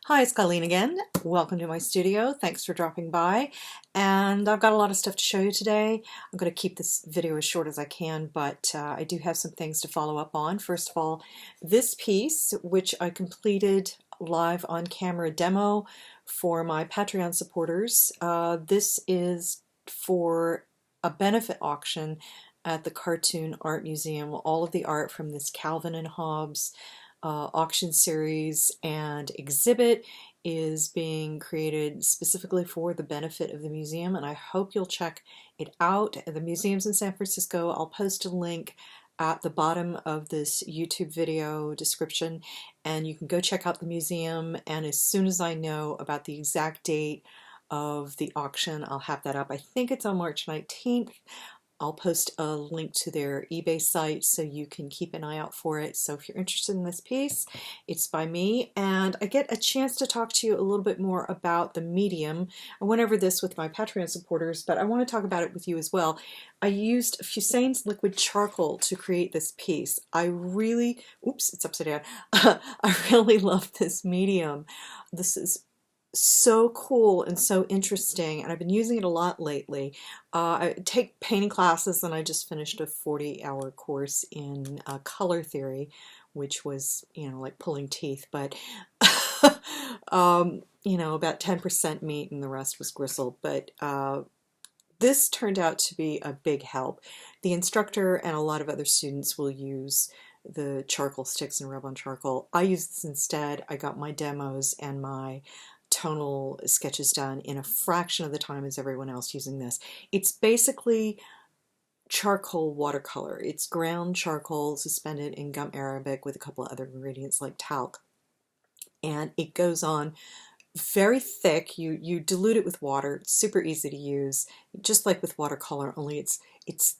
Hi, it's Colleen again. Welcome to my studio. Thanks for dropping by. And I've got a lot of stuff to show you today. I'm going to keep this video as short as I can, but I do have some things to follow up on. First of all, this piece, which I completed live on camera demo for my Patreon supporters. This is for a benefit auction at the Cartoon Art Museum. All of the art from this Calvin and Hobbes auction series and exhibit is being created specifically for the benefit of the museum, and I hope you'll check it out. The museum's in San Francisco. I'll post a link at the bottom of this YouTube video description, and you can go check out the museum, and as soon as I know about the exact date of the auction, I'll have that up. I think it's on March 19th. I'll post a link to their eBay site so you can keep an eye out for it. So if you're interested in this piece, it's by me, and I get a chance to talk to you a little bit more about the medium. I went over this with my Patreon supporters, but I want to talk about it with you as well. I used Fusain's liquid charcoal to create this piece. I really, oops, it's upside down. I really love this medium. This is so cool and so interesting, and I've been using it a lot lately. I take painting classes, and I just finished a 40-hour course in color theory, which was, like pulling teeth, but about 10% meat and the rest was gristle. But this turned out to be a big help. The instructor and a lot of other students will use the charcoal sticks and rub on charcoal. I use this instead. I got my demos and my tonal sketches done in a fraction of the time as everyone else using this. It's basically charcoal watercolor. It's ground charcoal suspended in gum arabic with a couple of other ingredients like talc, and it goes on very thick. You dilute it with water. It's super easy to use, just like with watercolor, only it's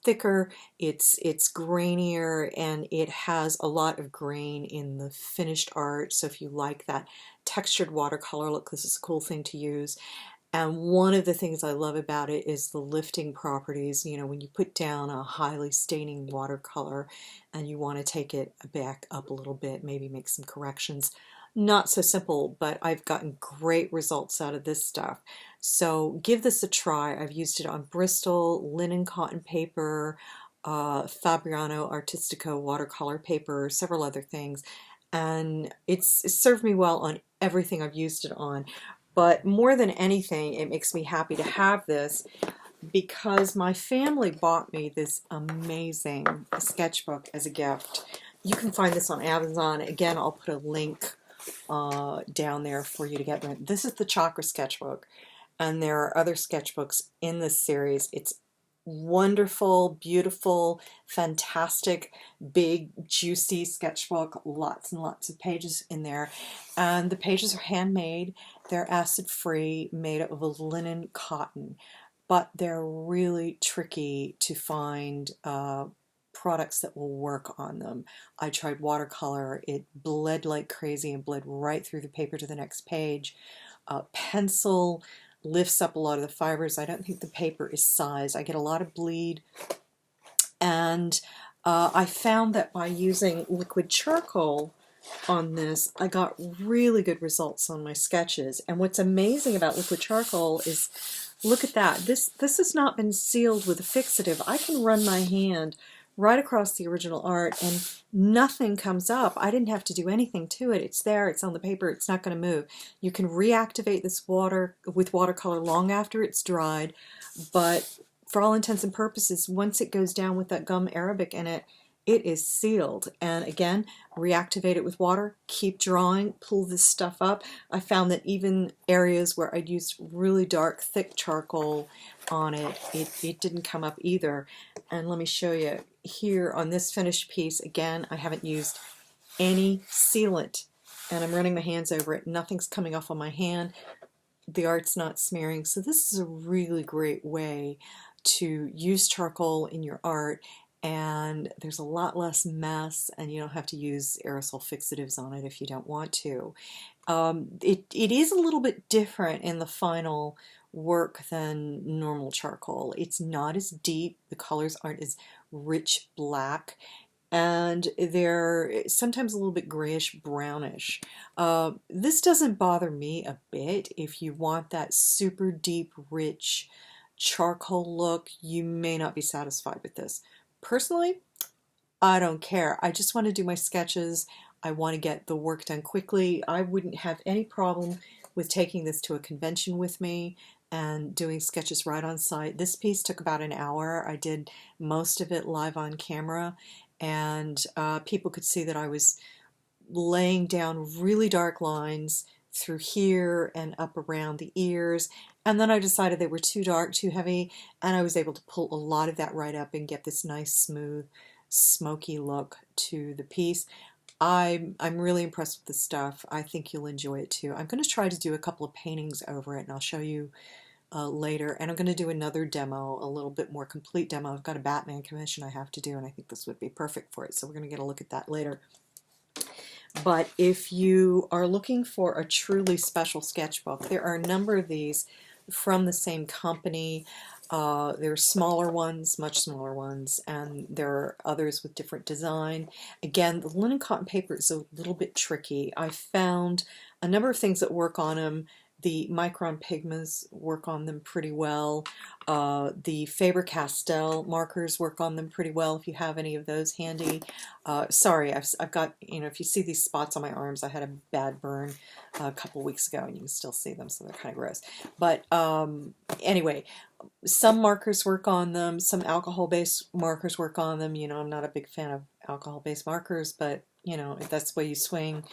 thicker, it's grainier, and it has a lot of grain in the finished art. So if you like that textured watercolor look, this is a cool thing to use. And one of the things I love about it is the lifting properties. When you put down a highly staining watercolor and you want to take it back up a little bit, maybe make some corrections. Not so simple, but I've gotten great results out of this stuff. So give this a try. I've used it on Bristol, linen cotton paper, Fabriano Artistico watercolor paper, several other things. And it's served me well on everything I've used it on. But more than anything, it makes me happy to have this because my family bought me this amazing sketchbook as a gift. You can find this on Amazon. Again, I'll put a link down there for you to get them. This is the Chakra sketchbook, and there are other sketchbooks in this series. It's wonderful, beautiful, fantastic, big, juicy sketchbook. Lots and lots of pages in there, and the pages are handmade. They're acid-free, made of a linen cotton, but they're really tricky to find products that will work on them. I tried watercolor. It bled like crazy and bled right through the paper to the next page. Pencil lifts up a lot of the fibers. I don't think the paper is sized. I get a lot of bleed, and I found that by using liquid charcoal on this, I got really good results on my sketches. And what's amazing about liquid charcoal is, look at that. This has not been sealed with a fixative. I can run my hand right across the original art and nothing comes up. I didn't have to do anything to it. It's there, it's on the paper, it's not going to move. You can reactivate this with watercolor long after it's dried, but for all intents and purposes, once it goes down with that gum arabic in it, it is sealed. And again, reactivate it with water, keep drawing, pull this stuff up. I found that even areas where I'd used really dark, thick charcoal on it, it didn't come up either. And let me show you here on this finished piece. Again, I haven't used any sealant, and I'm running my hands over it. Nothing's coming off on my hand. The art's not smearing. So this is a really great way to use charcoal in your art, and there's a lot less mess, and you don't have to use aerosol fixatives on it if you don't want to. It is a little bit different in the final work than normal charcoal. It's not as deep. The colors aren't as rich black. and they're sometimes a little bit grayish brownish. This doesn't bother me a bit. If you want that super deep, rich charcoal look, you may not be satisfied with this. Personally, I don't care. I just want to do my sketches. I want to get the work done quickly. I wouldn't have any problem with taking this to a convention with me and doing sketches right on site. This piece took about an hour. I did most of it live on camera, and people could see that I was laying down really dark lines through here and up around the ears, and then I decided they were too dark, too heavy, and I was able to pull a lot of that right up and get this nice, smooth, smoky look to the piece. I'm really impressed with the stuff. I think you'll enjoy it too. I'm going to try to do a couple of paintings over it, and I'll show you later. And I'm going to do another demo, a little bit more complete demo. I've got a Batman commission I have to do, and I think this would be perfect for it. So we're going to get a look at that later. But if you are looking for a truly special sketchbook, there are a number of these from the same company. There are smaller ones, much smaller ones, and there are others with different design. Again, the linen cotton paper is a little bit tricky. I found a number of things that work on them. The micron pigments work on them pretty well. The Faber-Castell markers work on them pretty well if you have any of those handy. Sorry, I've got, if you see these spots on my arms, I had a bad burn a couple weeks ago, and you can still see them, so they're kind of gross. But anyway, some markers work on them, some alcohol-based markers work on them. I'm not a big fan of alcohol-based markers, but, if that's the way you swing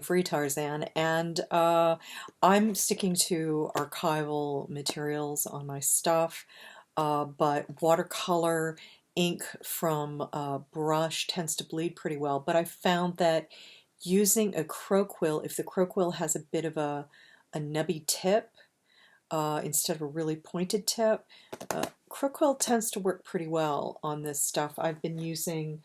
free, Tarzan. And I'm sticking to archival materials on my stuff, but watercolor ink from a brush tends to bleed pretty well. But I found that using a crow quill, if the crow quill has a bit of a nubby tip, instead of a really pointed tip, crow quill tends to work pretty well on this stuff. I've been using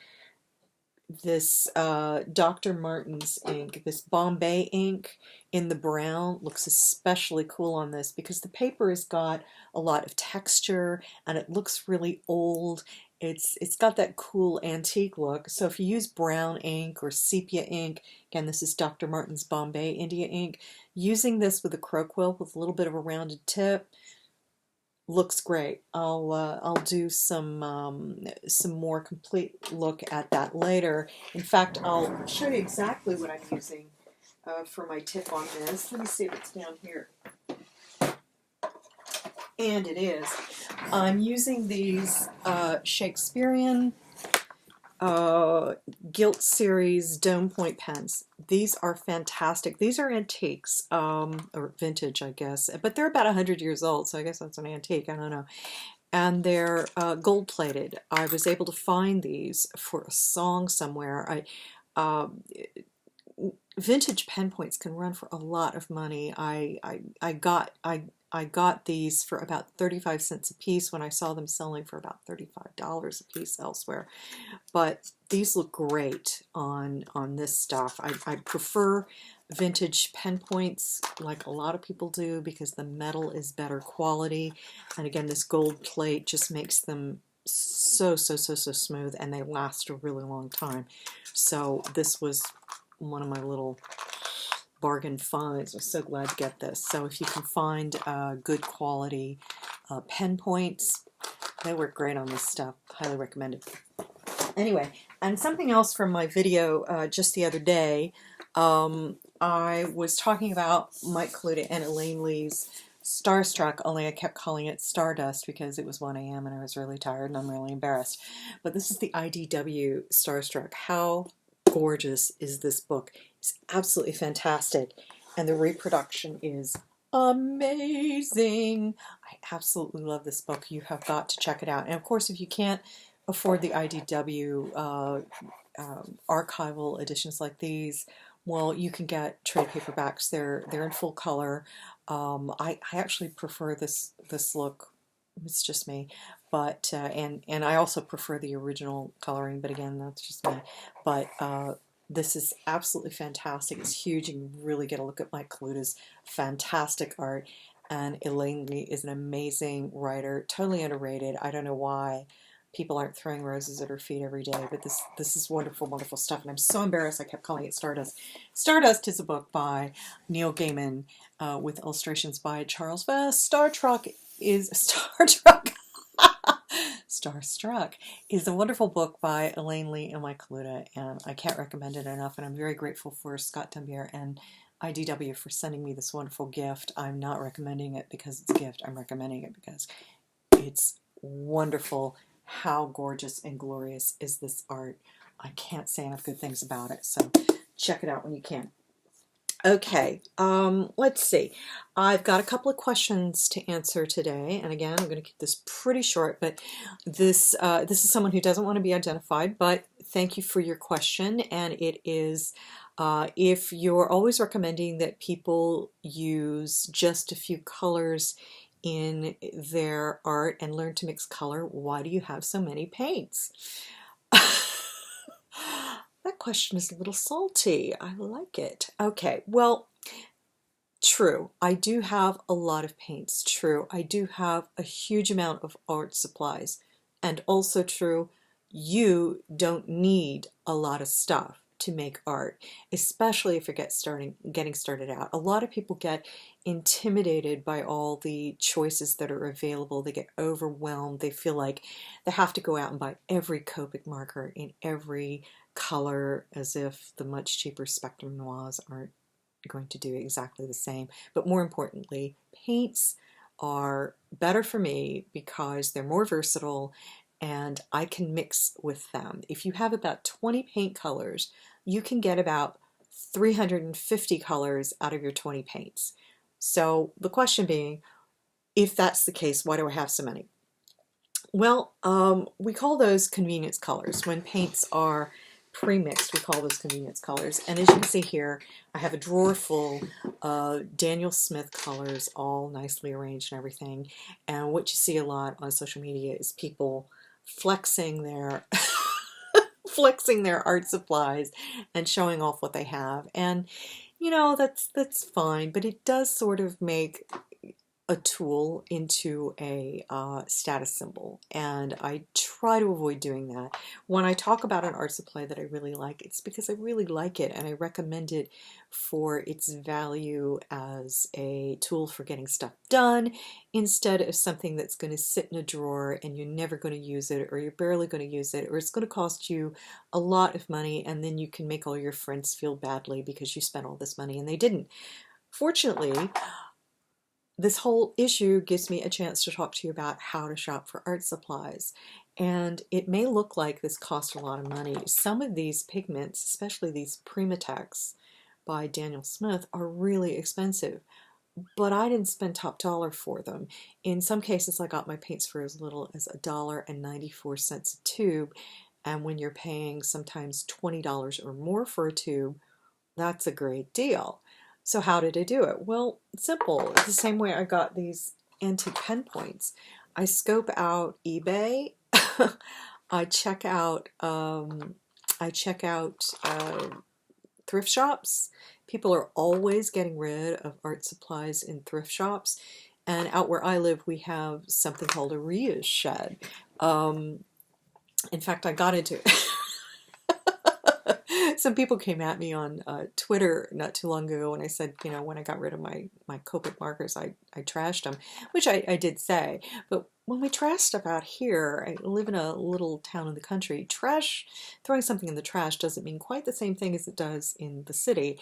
this Dr. Martens ink, this Bombay ink in the brown. Looks especially cool on this because the paper has got a lot of texture and it looks really old. It's got that cool antique look. So if you use brown ink or sepia ink, again, this is Dr. Martens Bombay India ink, using this with a crow quill with a little bit of a rounded tip looks great. I'll do some more complete look at that later. In fact, I'll show you exactly what I'm using for my tip on this. Let me see if it's down here. And it is. I'm using these Shakespearean Gilt Series Dome Point pens. These are fantastic. These are antiques, or vintage, I guess, but they're about 100 years old, so I guess that's an antique, I don't know. And they're gold-plated. I was able to find these for a song somewhere. Vintage pen points can run for a lot of money. I got these for about 35 cents a piece when I saw them selling for about $35 a piece elsewhere. But these look great on this stuff. I prefer vintage pen points like a lot of people do because the metal is better quality. And again, this gold plate just makes them so smooth, and they last a really long time. So this was one of my little bargain finds. I'm so glad to get this. So if you can find good quality pen points, they work great on this stuff. Highly recommend it. Anyway, and something else from my video just the other day, I was talking about Mike Kaluta and Elaine Lee's Starstruck, only I kept calling it Stardust because it was 1 a.m. and I was really tired and I'm really embarrassed. But this is the IDW Starstruck. How gorgeous is this book? It's absolutely fantastic, and the reproduction is amazing. I absolutely love this book. You have got to check it out. And of course, if you can't afford the IDW archival editions like these, well, you can get trade paperbacks. They're in full color. I actually prefer this look. It's just me, but and I also prefer the original coloring. But again, that's just me. But this is absolutely fantastic. It's huge. You can really get a look at Mike Kaluta's fantastic art. And Elaine Lee is an amazing writer, totally underrated. I don't know why people aren't throwing roses at her feet every day, but this is wonderful, wonderful stuff, and I'm so embarrassed I kept calling it Stardust. Stardust is a book by Neil Gaiman with illustrations by Charles Vess. Starstruck Starstruck is a wonderful book by Elaine Lee and Mike Kaluta, and I can't recommend it enough, and I'm very grateful for Scott Dembier and IDW for sending me this wonderful gift. I'm not recommending it because it's a gift. I'm recommending it because it's wonderful. How gorgeous and glorious is this art? I can't say enough good things about it, so check it out when you can. Okay, let's see. I've got a couple of questions to answer today, and again, I'm going to keep this pretty short, but this is someone who doesn't want to be identified, but thank you for your question, and it is if you're always recommending that people use just a few colors in their art and learn to mix color, why do you have so many paints? That question is a little salty. I like it. Okay, well, true. I do have a lot of paints. True. I do have a huge amount of art supplies. And also true, you don't need a lot of stuff to make art, especially if you're getting started out. A lot of people get intimidated by all the choices that are available. They get overwhelmed. They feel like they have to go out and buy every Copic marker in every color, as if the much cheaper Spectrum Noirs aren't going to do exactly the same. But more importantly, paints are better for me because they're more versatile and I can mix with them. If you have about 20 paint colors, you can get about 350 colors out of your 20 paints. So the question being, if that's the case, why do I have so many? Well, we call those convenience colors. When paints are pre-mixed, we call those convenience colors. And as you can see here, I have a drawer full of Daniel Smith colors, all nicely arranged and everything. And what you see a lot on social media is people flexing their flexing their art supplies and showing off what they have. And you know, that's fine, but it does sort of make a tool into a status symbol, and I try to avoid doing that. When I talk about an art supply that I really like, it's because I really like it and I recommend it for its value as a tool for getting stuff done instead of something that's going to sit in a drawer and you're never going to use it, or you're barely going to use it, or it's going to cost you a lot of money and then you can make all your friends feel badly because you spent all this money and they didn't. Fortunately, this whole issue gives me a chance to talk to you about how to shop for art supplies. And it may look like this costs a lot of money. Some of these pigments, especially these Primatex by Daniel Smith, are really expensive. But I didn't spend top dollar for them. In some cases, I got my paints for as little as $1.94 a tube. And when you're paying sometimes $20 or more for a tube, that's a great deal. So how did I do it? Well, it's simple. It's the same way I got these antique pen points. I scope out eBay. I check out thrift shops. People are always getting rid of art supplies in thrift shops. And out where I live, we have something called a reuse shed. In fact, I got into some people came at me on Twitter not too long ago when I said, you know, when I got rid of my Copic markers, I trashed them, which I did say. But when we trash stuff out here, I live in a little town in the country, throwing something in the trash doesn't mean quite the same thing as it does in the city.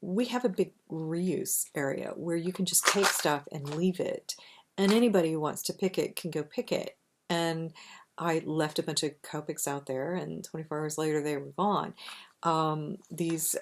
We have a big reuse area where you can just take stuff and leave it. And anybody who wants to pick it can go pick it. And I left a bunch of Copics out there, and 24 hours later they were gone. These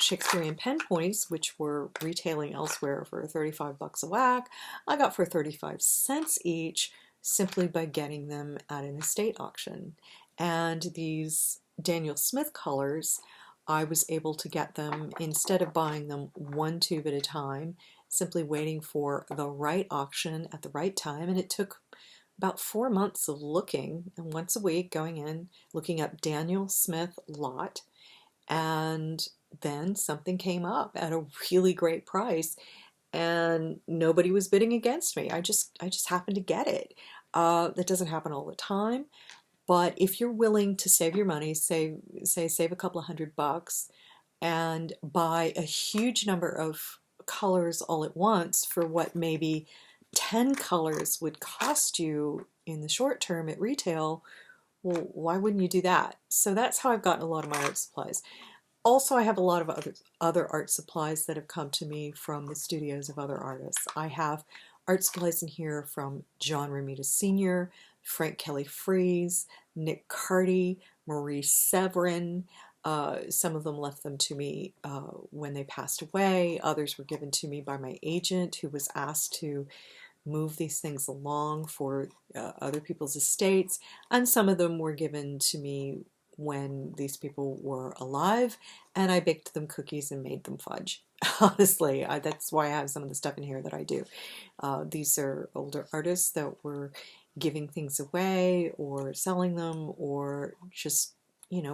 Shakespearean pen points, which were retailing elsewhere for $35 a whack, I got for 35 cents each simply by getting them at an estate auction. And these Daniel Smith colors, I was able to get them, instead of buying them one tube at a time, simply waiting for the right auction at the right time. And it took about 4 months of looking, and once a week going in, looking up Daniel Smith lot, and then something came up at a really great price and nobody was bidding against me. I just happened to get it. That doesn't happen all the time, But if you're willing to save your money, save a couple of $100 and buy a huge number of colors all at once for what maybe 10 colors would cost you in the short term at retail, well, why wouldn't you do that? So that's how I've gotten a lot of my art supplies. Also, I have a lot of other art supplies that have come to me from the studios of other artists. I have art supplies in here from John Romita Sr., Frank Kelly Freeze, Nick Carty, Marie Severin. Some of them left them to me when they passed away. Others were given to me by my agent, who was asked to move these things along for other people's estates. And some of them were given to me when these people were alive, and I baked them cookies and made them fudge. Honestly, that's why I have some of the stuff in here that I do. These are older artists that were giving things away or selling them or just,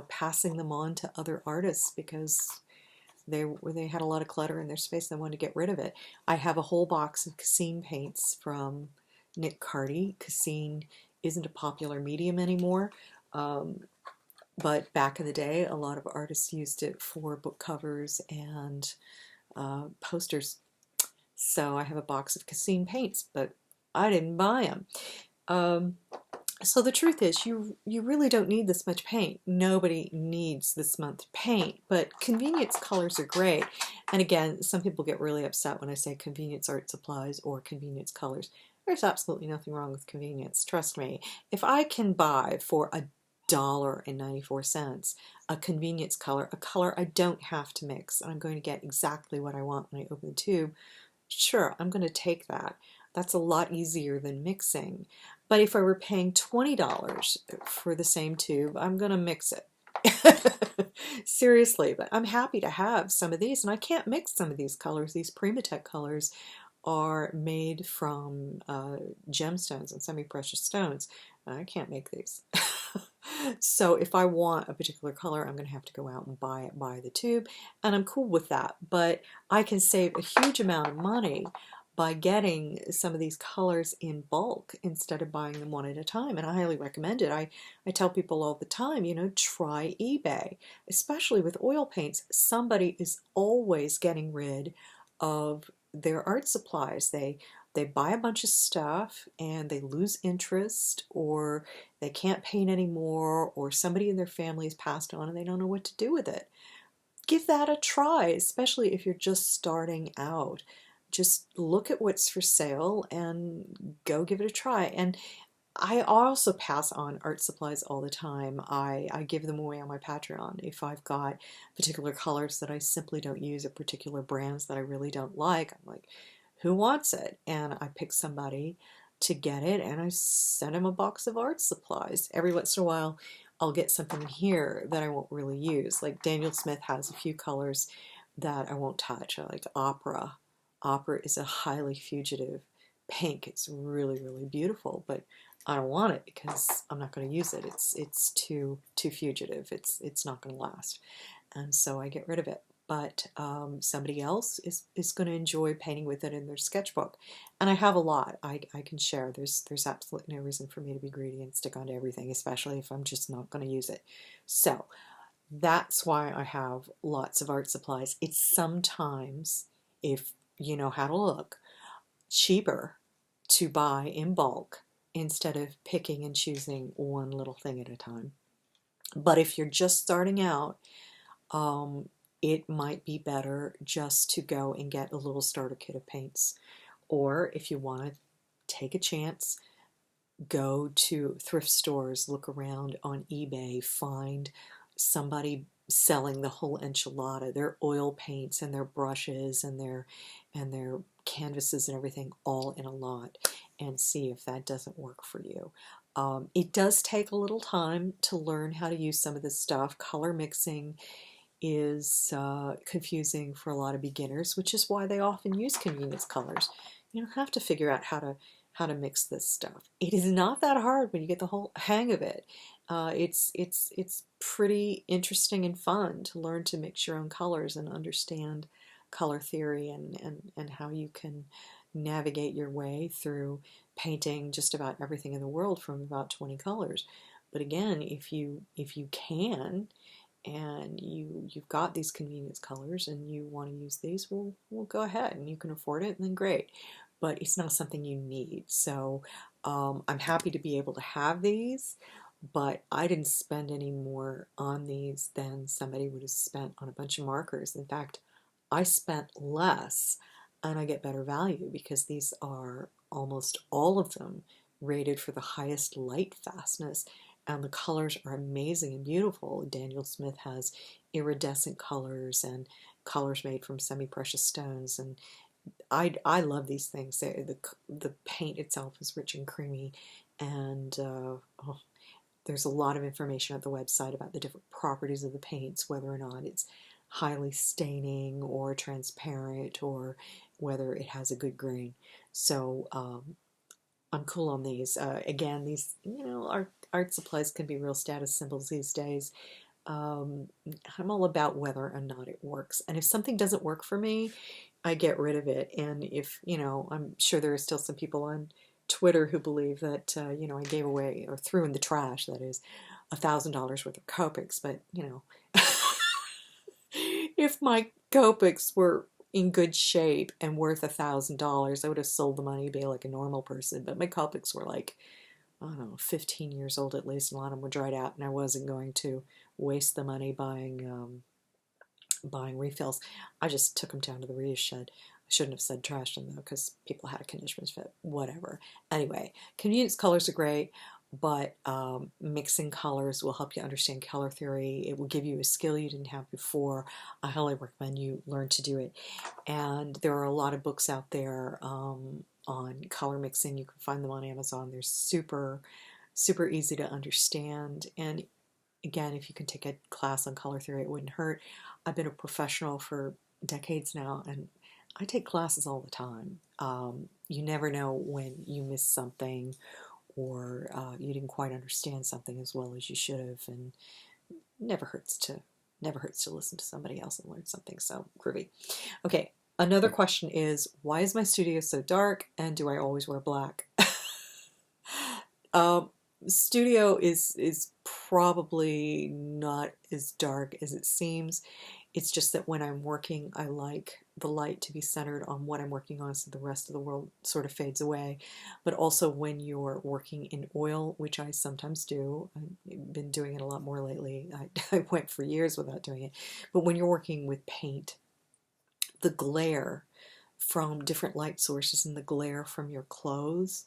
passing them on to other artists because they had a lot of clutter in their space. They wanted to get rid of it. I have a whole box of Cassine paints from Nick Carty. Cassine isn't a popular medium anymore. But back in the day, a lot of artists used it for book covers and posters. So I have a box of Cassine paints, but I didn't buy them. So the truth is, you really don't need this much paint. Nobody needs this much paint, but convenience colors are great. And again, some people get really upset when I say convenience art supplies or convenience colors. There's absolutely nothing wrong with convenience. Trust me. If I can buy for $1.94 a convenience color, a color I don't have to mix, and I'm going to get exactly what I want when I open the tube, sure, I'm going to take that. That's a lot easier than mixing. But if I were paying $20 for the same tube, I'm going to mix it. Seriously, but I'm happy to have some of these, and I can't mix some of these colors. These Primatech colors are made from gemstones and semi-precious stones. I can't make these. So if I want a particular color, I'm going to have to go out and buy it by the tube, and I'm cool with that. But I can save a huge amount of money by getting some of these colors in bulk instead of buying them one at a time, and I highly recommend it. I tell people all the time, try eBay, especially with oil paints. Somebody is always getting rid of their art supplies. They buy a bunch of stuff and they lose interest, or they can't paint anymore, or somebody in their family has passed on and they don't know what to do with it. Give that a try, especially if you're just starting out. Just look at what's for sale and go give it a try. And I also pass on art supplies all the time. I give them away on my Patreon. If I've got particular colors that I simply don't use, or particular brands that I really don't like, I'm like, who wants it? And I pick somebody to get it, and I send them a box of art supplies. Every once in a while, I'll get something in here that I won't really use. Like Daniel Smith has a few colors that I won't touch. I like Opera. Opera is a highly fugitive pink. It's really, really beautiful, but I don't want it because I'm not going to use it. It's too fugitive. It's not going to last, and so I get rid of it. But somebody else is going to enjoy painting with it in their sketchbook, and I have a lot. I can share. There's absolutely no reason for me to be greedy and stick onto everything, especially if I'm just not going to use it. So that's why I have lots of art supplies. It's sometimes, if you know how to look, cheaper to buy in bulk instead of picking and choosing one little thing at a time. But if you're just starting out, it might be better just to go and get a little starter kit of paints. Or if you want to take a chance, go to thrift stores, look around on eBay, find somebody selling the whole enchilada, their oil paints and their brushes and their canvases and everything all in a lot, and see if that doesn't work for you. It does take a little time to learn how to use some of this stuff. Color mixing is confusing for a lot of beginners, which is why they often use convenience colors. You don't have to figure out how to mix this stuff. It is not that hard when you get the whole hang of it. It's pretty interesting and fun to learn to mix your own colors and understand color theory and how you can navigate your way through painting just about everything in the world from about 20 colors. But again, if you can, and you've got these convenience colors and you want to use these, we'll go ahead, and you can afford it, and then great. But it's not something you need. So I'm happy to be able to have these, but I didn't spend any more on these than somebody would have spent on a bunch of markers. In fact, I spent less and I get better value because these are almost all of them rated for the highest light fastness, and the colors are amazing and beautiful. Daniel Smith has iridescent colors and colors made from semi-precious stones, and I love these things. The paint itself is rich and creamy, and there's a lot of information at the website about the different properties of the paints, whether or not it's highly staining or transparent, or whether it has a good grain. So I'm cool on these. Again, these, art supplies can be real status symbols these days. I'm all about whether or not it works. And if something doesn't work for me, I get rid of it. And if, I'm sure there are still some people on Twitter who believe that, I gave away, or threw in the trash, that is, $1,000 worth of Copics. But, if my Copics were in good shape and worth $1,000, I would have sold them on eBay like a normal person. But my Copics were like, I don't know, 15 years old at least, and a lot of them were dried out, and I wasn't going to waste the money buying refills. I just took them down to the reuse shed. I shouldn't have said trashed them, though, because people had a conditioner's fit. Whatever. Anyway, convenience colors are great, but mixing colors will help you understand color theory. It will give you a skill you didn't have before. I highly recommend you learn to do it. And there are a lot of books out there on color mixing. You can find them on Amazon. They're super, super easy to understand. And again, if you can take a class on color theory, it wouldn't hurt. I've been a professional for decades now, and I take classes all the time. You never know when you miss something, or you didn't quite understand something as well as you should have, and never hurts to listen to somebody else and learn something. So groovy. Okay, another question is, why is my studio so dark, and do I always wear black? Studio is probably not as dark as it seems. It's just that when I'm working, I like the light to be centered on what I'm working on, so the rest of the world sort of fades away. But also when you're working in oil, which I sometimes do, I've been doing it a lot more lately. I went for years without doing it. But when you're working with paint, the glare from different light sources and the glare from your clothes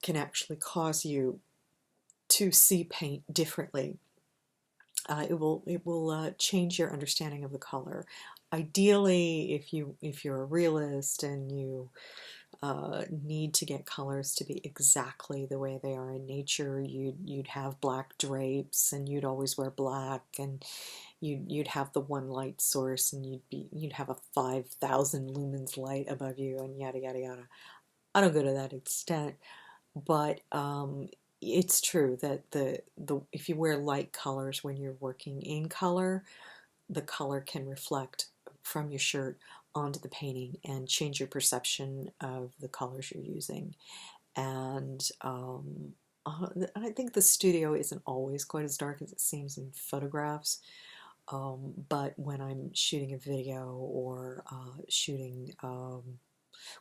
can actually cause you to see paint differently. It will change your understanding of the color. Ideally, if you're a realist and you need to get colors to be exactly the way they are in nature, you'd have black drapes, and you'd always wear black, and you'd have the one light source, and you'd have a 5,000 lumens light above you, and yada yada yada. I don't go to that extent, but it's true that the if you wear light colors when you're working in color, the color can reflect from your shirt onto the painting and change your perception of the colors you're using. And I think the studio isn't always quite as dark as it seems in photographs, but when I'm shooting a video, or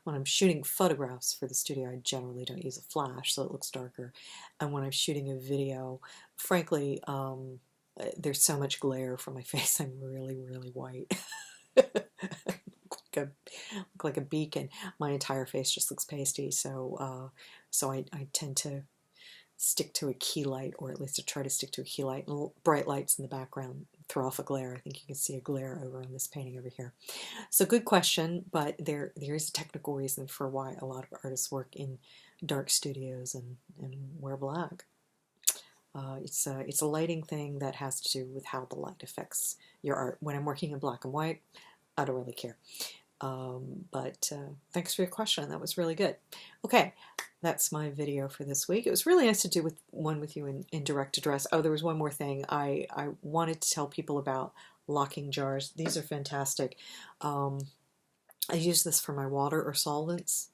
when I'm shooting photographs for the studio, I generally don't use a flash, so it looks darker. And when I'm shooting a video, frankly, there's so much glare from my face, I'm really, really white. Look like a beacon. My entire face just looks pasty, so I tend to stick to a key light, or at least to try to stick to a key light, and bright lights in the background throw off a glare. I think you can see a glare over on this painting over here. So good question, but there is a technical reason for why a lot of artists work in dark studios and wear black. It's a lighting thing that has to do with how the light affects your art. When I'm working in black and white, I don't really care. But thanks for your question. That was really good. Okay, that's my video for this week. It was really nice to do one with you in direct address. Oh, there was one more thing. I wanted to tell people about locking jars. These are fantastic. I use this for my water or solvents.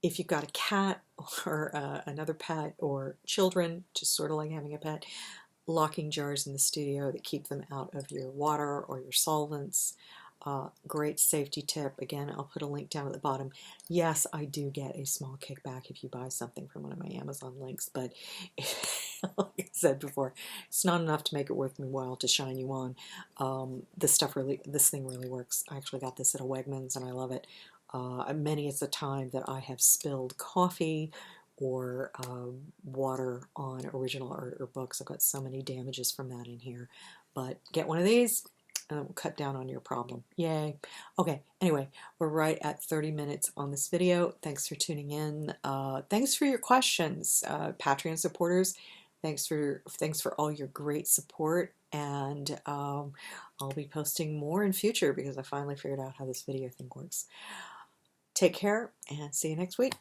If you've got a cat or another pet or children, just sort of like having a pet, locking jars in the studio that keep them out of your water or your solvents. Great safety tip. Again, I'll put a link down at the bottom. Yes, I do get a small kickback if you buy something from one of my Amazon links, but like I said before, it's not enough to make it worth my while to shine you on. This thing really works. I actually got this at a Wegmans and I love it. Many is the time that I have spilled coffee or water on original art or books. I've got so many damages from that in here. But get one of these and it will cut down on your problem. Yay. Okay, anyway, we're right at 30 minutes on this video. Thanks for tuning in. Thanks for your questions, Patreon supporters. Thanks for all your great support, and I'll be posting more in future because I finally figured out how this video thing works. Take care and see you next week.